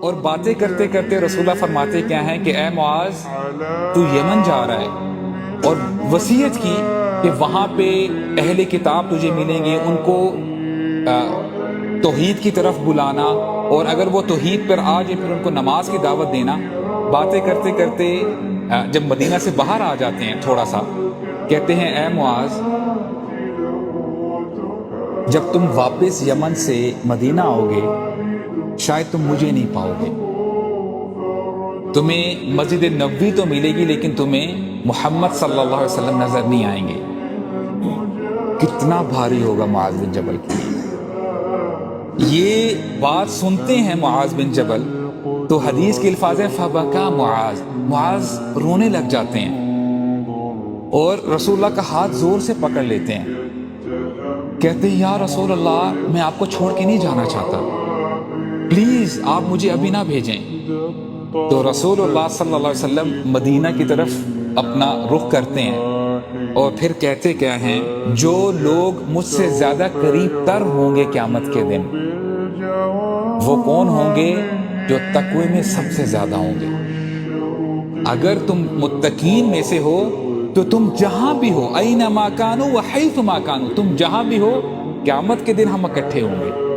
اور باتیں کرتے کرتے رسول اللہ فرماتے کیا ہیں کہ اے معاذ تو یمن جا رہا ہے، اور وصیت کی کہ وہاں پہ اہل کتاب تجھے ملیں گے، ان کو توحید کی طرف بلانا، اور اگر وہ توحید پر آ جائے پھر ان کو نماز کی دعوت دینا۔ باتیں کرتے کرتے جب مدینہ سے باہر آ جاتے ہیں تھوڑا سا، کہتے ہیں اے معاذ جب تم واپس یمن سے مدینہ آؤ گے شاید تم مجھے نہیں پاؤ گے، تمہیں مسجد نبوی تو ملے گی لیکن تمہیں محمد صلی اللہ علیہ وسلم نظر نہیں آئیں گے۔ کتنا بھاری ہوگا معاذ بن جبل کے لیے۔ یہ بات سنتے ہیں معاذ بن جبل تو حدیث کے الفاظ ہیں فبکا معاذ، معاذ رونے لگ جاتے ہیں اور رسول اللہ کا ہاتھ زور سے پکڑ لیتے ہیں، کہتے ہیں یا رسول اللہ میں آپ کو چھوڑ کے نہیں جانا چاہتا، پلیز آپ مجھے ابھی نہ بھیجیں۔ تو رسول اللہ صلی اللہ علیہ وسلم مدینہ کی طرف اپنا رخ کرتے ہیں اور پھر کہتے کیا ہیں، جو لوگ مجھ سے زیادہ قریب تر ہوں گے قیامت کے دن وہ کون ہوں گے؟ جو تقوی میں سب سے زیادہ ہوں گے۔ اگر تم متقین میں سے ہو تو تم جہاں بھی ہو، اینما کانوا وحیثما کانوا، تم جہاں بھی ہو قیامت کے دن ہم اکٹھے ہوں گے۔